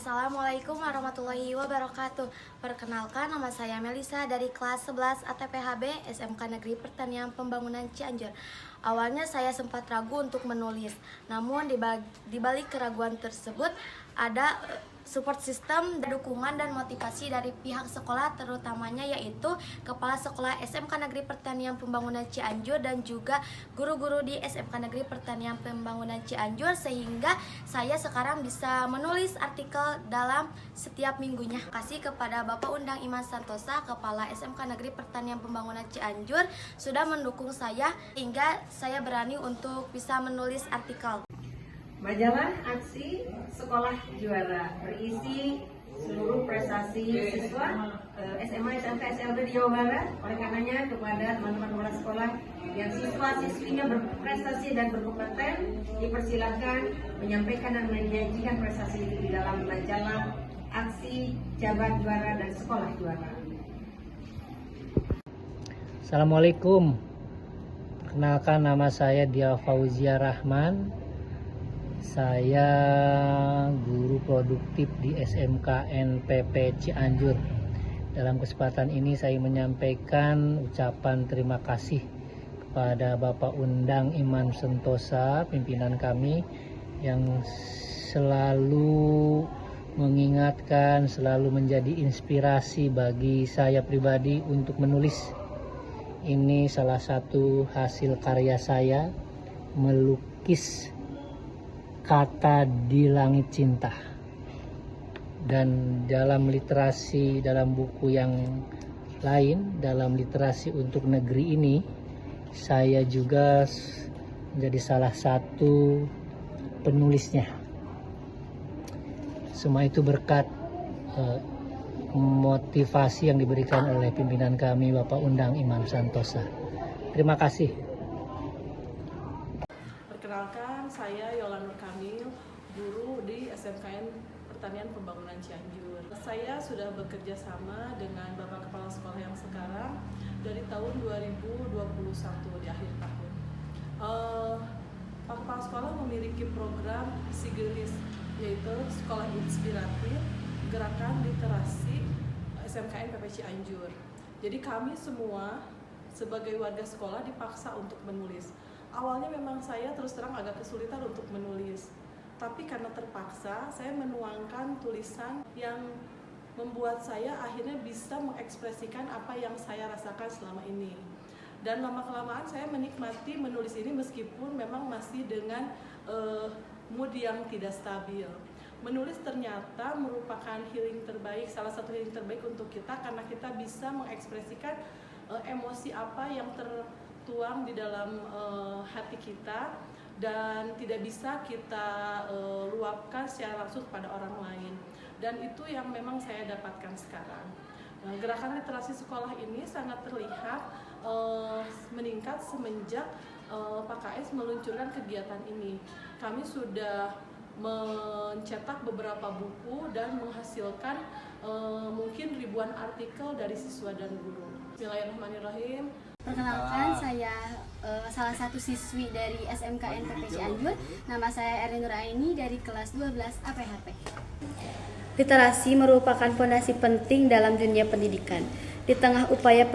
Assalamualaikum warahmatullahi wabarakatuh. Perkenalkan, nama saya Melisa dari kelas 11 ATPHB SMK Negeri Pertanian Pembangunan Cianjur. Awalnya saya sempat ragu untuk menulis, namun di balik keraguan tersebut ada support system, dukungan dan motivasi dari pihak sekolah, terutamanya yaitu Kepala Sekolah SMK Negeri Pertanian Pembangunan Cianjur dan juga guru-guru di SMK Negeri Pertanian Pembangunan Cianjur, sehingga saya sekarang bisa menulis artikel dalam setiap minggunya. Kasih kepada Bapak Undang Iman Santosa, Kepala SMK Negeri Pertanian Pembangunan Cianjur, sudah mendukung saya hingga saya berani untuk bisa menulis artikel. Majalah Aksi Sekolah Juara berisi seluruh prestasi siswa SMA, SMK, SLB di Jawa Barat. Oleh karenanya kepada teman-teman kepala sekolah yang siswa-siswinya berprestasi dan berkompeten, dipersilakan menyampaikan dan menyajikan prestasi itu di dalam majalah Aksi Jabar Juara dan Sekolah Juara. Assalamualaikum. Perkenalkan, nama saya Dia Fauzia Rahman. Saya guru produktif di SMK NPP Cianjur. Dalam kesempatan ini saya menyampaikan ucapan terima kasih kepada Bapak Undang Iman Santosa, pimpinan kami, yang selalu mengingatkan, selalu menjadi inspirasi bagi saya pribadi untuk menulis. Ini salah satu hasil karya saya, melukis kata di langit cinta. Dan dalam literasi, dalam buku yang lain, dalam literasi untuk negeri ini, saya juga menjadi salah satu penulisnya. Semua itu berkat motivasi yang diberikan oleh pimpinan kami, Bapak Undang Iman Santosa. Terima kasih. Perkenalkan, saya Yola Nur Kamil, guru di SMKN Pertanian Pembangunan Cianjur. Saya sudah bekerja sama dengan Bapak Kepala Sekolah yang sekarang dari tahun 2021 di akhir tahun. Pak Kepala Sekolah memiliki program SIGELIS, yaitu Sekolah Inspiratif Gerakan Literasi SMKN PP Cianjur. Jadi kami semua sebagai warga sekolah dipaksa untuk menulis. Awalnya memang saya terus terang agak kesulitan untuk menulis, tapi karena terpaksa saya menuangkan tulisan yang membuat saya akhirnya bisa mengekspresikan apa yang saya rasakan selama ini. Dan lama-kelamaan saya menikmati menulis ini meskipun memang masih dengan mood yang tidak stabil. Menulis ternyata merupakan healing terbaik, salah satu healing terbaik untuk kita, karena kita bisa mengekspresikan emosi apa yang tertuang di dalam hati kita dan tidak bisa kita luapkan secara langsung pada orang lain. Dan itu yang memang saya dapatkan sekarang. Gerakan literasi sekolah ini sangat terlihat meningkat semenjak Pak KS meluncurkan kegiatan ini. Kami sudah mencetak beberapa buku dan menghasilkan mungkin ribuan artikel dari siswa dan guru. Bismillahirrahmanirrahim. Perkenalkan, saya salah satu siswi dari SMK NPP Cianjur. Nama saya Erin Nuraini dari kelas 12 APHP. Literasi merupakan fondasi penting dalam dunia pendidikan. Di tengah upaya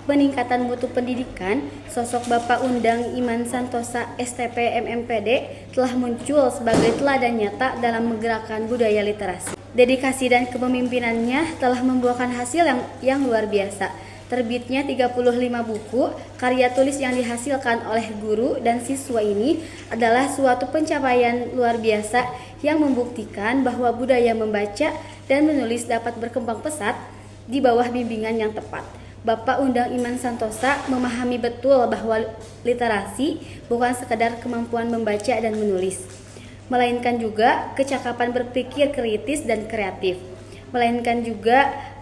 peningkatan mutu pendidikan, sosok Bapak Undang Iman Santosa STP MMPD telah muncul sebagai teladan nyata dalam menggerakkan budaya literasi. Dedikasi dan kepemimpinannya telah membuahkan hasil yang luar biasa. Terbitnya 35 buku, karya tulis yang dihasilkan oleh guru dan siswa ini adalah suatu pencapaian luar biasa yang membuktikan bahwa budaya membaca dan menulis dapat berkembang pesat di bawah bimbingan yang tepat. Bapak Undang Iman Santosa memahami betul bahwa literasi bukan sekadar kemampuan membaca dan menulis, melainkan juga kecakapan berpikir kritis dan kreatif, melainkan juga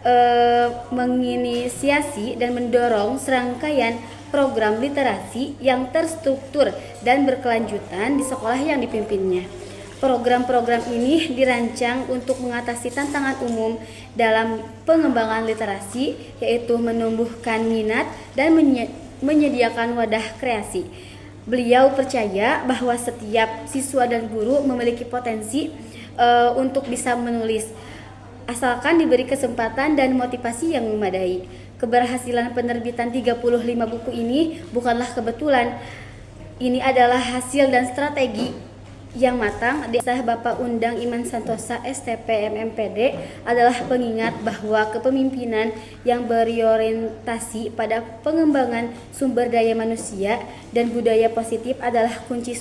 menginisiasi dan mendorong serangkaian program literasi yang terstruktur dan berkelanjutan di sekolah yang dipimpinnya. Program-program ini dirancang untuk mengatasi tantangan umum dalam pengembangan literasi, yaitu menumbuhkan minat dan menyediakan wadah kreasi. Beliau percaya bahwa setiap siswa dan guru memiliki potensi untuk bisa menulis, asalkan diberi kesempatan dan motivasi yang memadai. Keberhasilan penerbitan 35 buku ini bukanlah kebetulan. Ini adalah hasil dan strategi yang matang. Desah Bapak Undang Iman Santosa STP MMPD adalah pengingat bahwa kepemimpinan yang berorientasi pada pengembangan sumber daya manusia dan budaya positif adalah kunci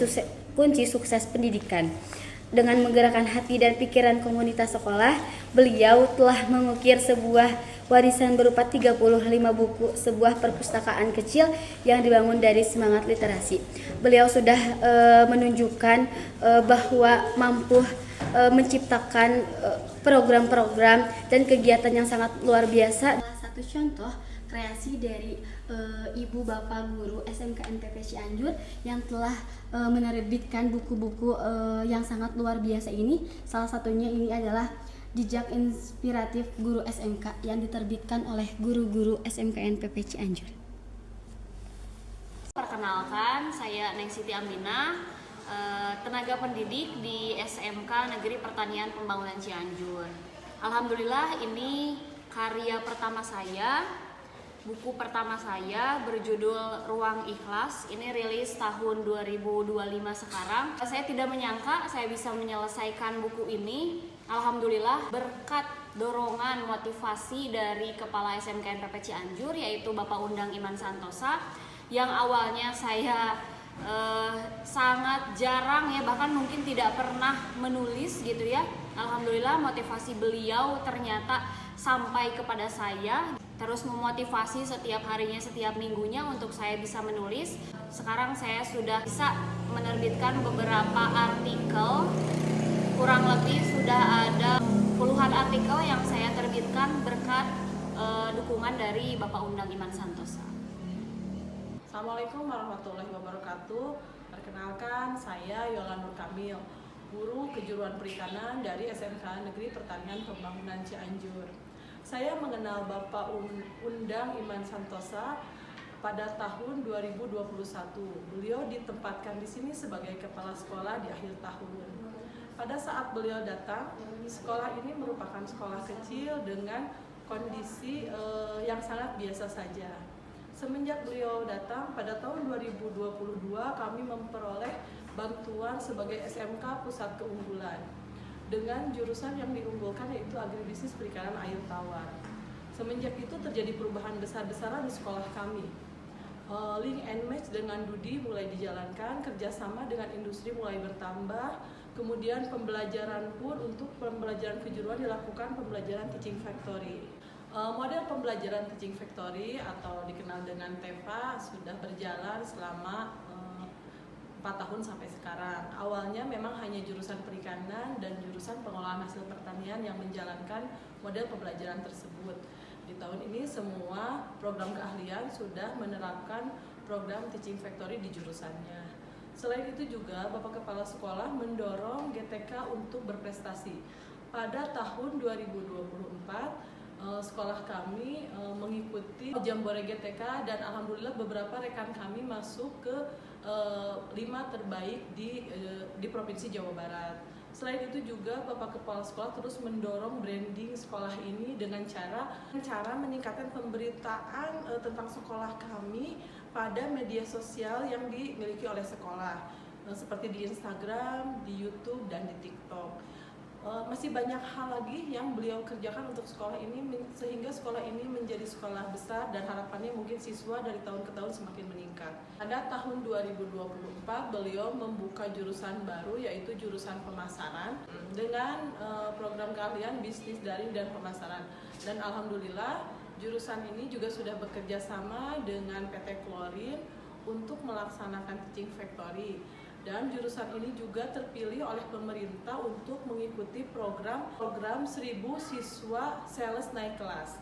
sukses pendidikan. Dengan menggerakkan hati dan pikiran komunitas sekolah, beliau telah mengukir sebuah warisan berupa 35 buku, sebuah perpustakaan kecil yang dibangun dari semangat literasi. Beliau sudah menunjukkan bahwa mampu menciptakan program-program dan kegiatan yang sangat luar biasa. Salah satu contoh kreasi dari Ibu Bapak Guru SMKN PP Cianjur yang telah menerbitkan buku-buku yang sangat luar biasa ini. Salah satunya ini adalah Jejak Inspiratif Guru SMK yang diterbitkan oleh guru-guru SMKN PP Cianjur. Perkenalkan, saya Neng Siti Aminah, tenaga pendidik di SMK Negeri Pertanian Pembangunan Cianjur. Alhamdulillah, ini karya pertama saya. Buku pertama saya berjudul Ruang Ikhlas. Ini rilis tahun 2025 sekarang. Saya tidak menyangka saya bisa menyelesaikan buku ini. Alhamdulillah berkat dorongan motivasi dari Kepala SMKN PP Cianjur, yaitu Bapak Undang Iman Santosa, yang awalnya saya sangat jarang ya, bahkan mungkin tidak pernah menulis gitu ya. Alhamdulillah motivasi beliau ternyata sampai kepada saya, terus memotivasi setiap harinya, setiap minggunya untuk saya bisa menulis. Sekarang saya sudah bisa menerbitkan beberapa artikel, kurang lebih sudah ada puluhan artikel yang saya terbitkan berkat dukungan dari Bapak Undang Iman Santosa. Assalamualaikum warahmatullahi wabarakatuh. Perkenalkan, saya Yola Nur Kamil, guru kejuruan perikanan dari SMK Negeri Pertanian Pembangunan Cianjur. Saya mengenal Bapak Undang Iman Santosa pada tahun 2021. Beliau ditempatkan di sini sebagai kepala sekolah di akhir tahun. Pada saat beliau datang, sekolah ini merupakan sekolah kecil dengan kondisi yang sangat biasa saja. Semenjak beliau datang pada tahun 2022, kami memperoleh bantuan sebagai SMK Pusat Keunggulan dengan jurusan yang diunggulkan, yaitu Agribisnis Perikanan Air Tawar. Semenjak itu terjadi perubahan besar-besaran di sekolah kami. Link and match dengan Dudi mulai dijalankan, kerjasama dengan industri mulai bertambah, kemudian pembelajaran pun untuk pembelajaran kejuruan dilakukan pembelajaran teaching factory. Model pembelajaran teaching factory atau dikenal dengan TEPA sudah berjalan selama 4 tahun sampai sekarang. Awalnya memang hanya jurusan perikanan dan jurusan pengolahan hasil pertanian yang menjalankan model pembelajaran tersebut. Di tahun ini semua program keahlian sudah menerapkan program teaching factory di jurusannya. Selain itu juga Bapak Kepala Sekolah mendorong GTK untuk berprestasi. Pada tahun 2024 sekolah kami mengikuti Jambore GTK dan alhamdulillah beberapa rekan kami masuk ke 5 terbaik di Provinsi Jawa Barat. Selain itu juga Bapak Kepala Sekolah terus mendorong branding sekolah ini dengan cara meningkatkan pemberitaan tentang sekolah kami pada media sosial yang dimiliki oleh sekolah, seperti di Instagram, di YouTube, dan di TikTok. Masih banyak hal lagi yang beliau kerjakan untuk sekolah ini sehingga sekolah ini menjadi sekolah besar dan harapannya mungkin siswa dari tahun ke tahun semakin meningkat. Pada tahun 2024 beliau membuka jurusan baru, yaitu jurusan pemasaran dengan program keahlian bisnis daring dan pemasaran. Dan alhamdulillah jurusan ini juga sudah bekerja sama dengan PT Klorin untuk melaksanakan teaching factory. Dan jurusan ini juga terpilih oleh pemerintah untuk mengikuti program 1000 siswa sales naik kelas.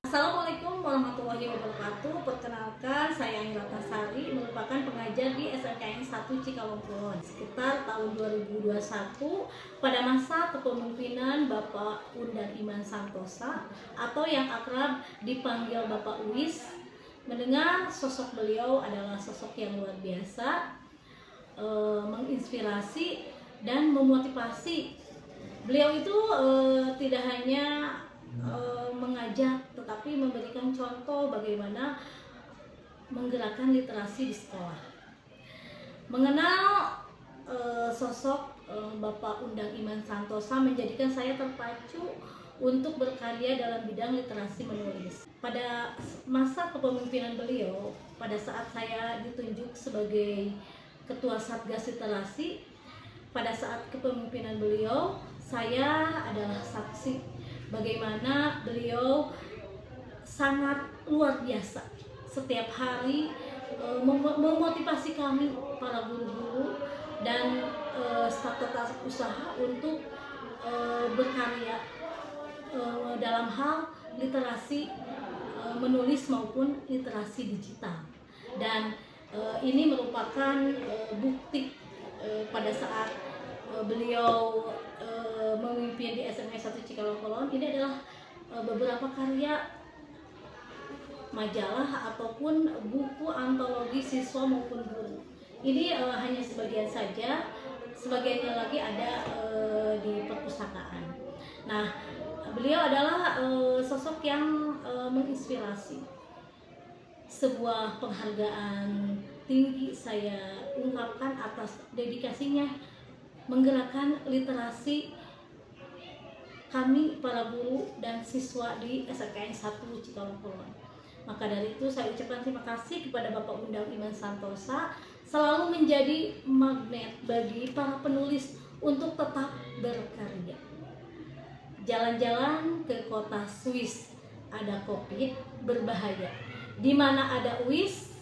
Assalamualaikum warahmatullahi wabarakatuh. Perkenalkan, saya Ainata Sari, merupakan pengajar di SMKN 1 Cikawang Kulon. Sekitar tahun 2021, pada masa kepemimpinan Bapak Undang Iman Santosa atau yang akrab dipanggil Bapak Uis, mendengar sosok beliau adalah sosok yang luar biasa, menginspirasi dan memotivasi. Beliau itu tidak hanya mengajak, tetapi memberikan contoh bagaimana menggerakkan literasi di sekolah. Mengenal sosok Bapak Undang Iman Santosa menjadikan saya terpacu untuk berkarya dalam bidang literasi menulis. Pada masa kepemimpinan beliau, pada saat saya ditunjuk sebagai Ketua Satgas Literasi, pada saat kepemimpinan beliau, saya adalah saksi bagaimana beliau sangat luar biasa. Setiap hari memotivasi kami para guru-guru dan staf usaha untuk berkarya dalam hal literasi menulis maupun literasi digital. Dan ini merupakan bukti pada saat beliau memimpin di SMA 1 Cikalongkolon. Ini adalah beberapa karya majalah ataupun buku antologi siswa maupun guru. Ini hanya sebagian saja, sebagiannya lagi ada di perpustakaan. Nah, beliau adalah sosok yang menginspirasi. Sebuah penghargaan tinggi saya ungkapkan atas dedikasinya menggerakkan literasi kami para guru dan siswa di SMKN 1 Cikalongkolon. Maka dari itu saya ucapkan terima kasih kepada Bapak Undang Iman Santosa, selalu menjadi magnet bagi para penulis untuk tetap berkarya. Jalan-jalan ke kota Swiss, ada COVID berbahaya. Di mana ada UIS,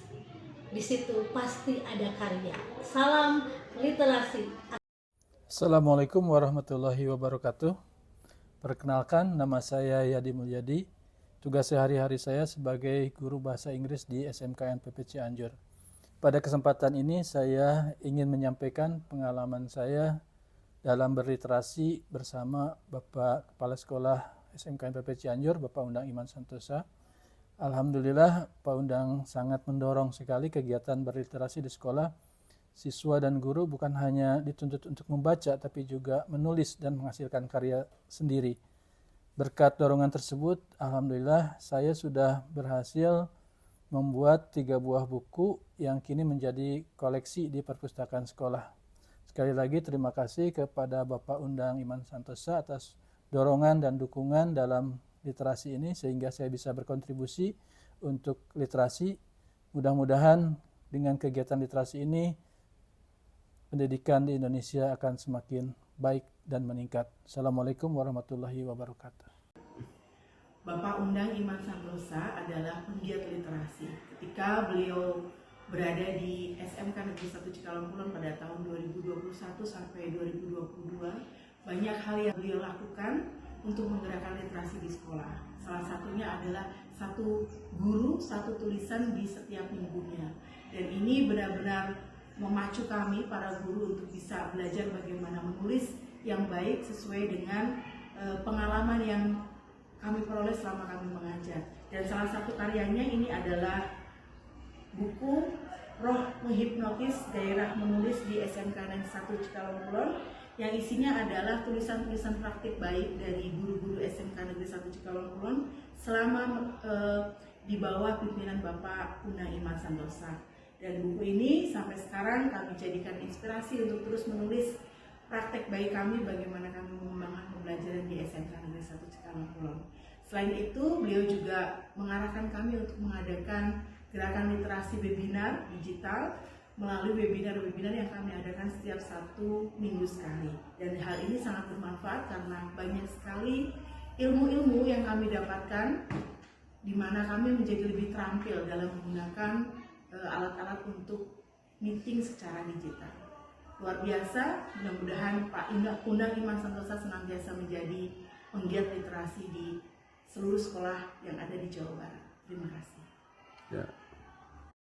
di situ pasti ada karya. Salam literasi. Assalamualaikum warahmatullahi wabarakatuh. Perkenalkan, nama saya Yadi Mulyadi. Tugas sehari-hari saya sebagai guru bahasa Inggris di SMKN PP Cianjur. Pada kesempatan ini saya ingin menyampaikan pengalaman saya dalam berliterasi bersama Bapak Kepala Sekolah SMKN PP Cianjur, Bapak Undang Iman Santosa. Alhamdulillah, Pak Undang sangat mendorong sekali kegiatan berliterasi di sekolah. Siswa dan guru bukan hanya dituntut untuk membaca, tapi juga menulis dan menghasilkan karya sendiri. Berkat dorongan tersebut, alhamdulillah saya sudah berhasil membuat 3 buah buku yang kini menjadi koleksi di perpustakaan sekolah. Sekali lagi terima kasih kepada Bapak Undang Iman Santosa atas dorongan dan dukungan dalam literasi ini sehingga saya bisa berkontribusi untuk literasi. Mudah-mudahan dengan kegiatan literasi ini pendidikan di Indonesia akan semakin baik dan meningkat. Assalamualaikum warahmatullahi wabarakatuh. Bapak Undang Iman Santosa adalah penggiat literasi. Ketika beliau berada di SMK Negeri 1 Cikalongkolon pada tahun 2021 sampai 2022, banyak hal yang beliau lakukan untuk menggerakkan literasi di sekolah. Salah satunya adalah 1 guru, 1 tulisan di setiap minggunya. Dan ini benar-benar memacu kami para guru untuk bisa belajar bagaimana menulis yang baik sesuai dengan pengalaman yang kami peroleh selama kami mengajar. Dan salah satu karyanya ini adalah buku Roh Menghipnotis Daerah Menulis di SMK Negeri 1 Cikalongkolon, yang isinya adalah tulisan-tulisan praktik baik dari guru-guru SMK Negeri 1 Cikalongkolon selama di bawah pimpinan Bapak Undang Iman Santosa. Dan buku ini sampai sekarang kami jadikan inspirasi untuk terus menulis praktek baik kami bagaimana kami mengembangkan pembelajaran di SMK Negeri 1 Cikalongkolon. Selain itu, beliau juga mengarahkan kami untuk mengadakan gerakan literasi webinar digital melalui webinar-webinar yang kami adakan setiap 1 minggu sekali. Dan hal ini sangat bermanfaat karena banyak sekali ilmu-ilmu yang kami dapatkan di mana kami menjadi lebih terampil dalam menggunakan alat-alat untuk meeting secara digital. Luar biasa, mudah-mudahan Pak Undang Iman Santosa senantiasa menjadi penggiat literasi di seluruh sekolah yang ada di Jawa Barat. Terima kasih. Ya.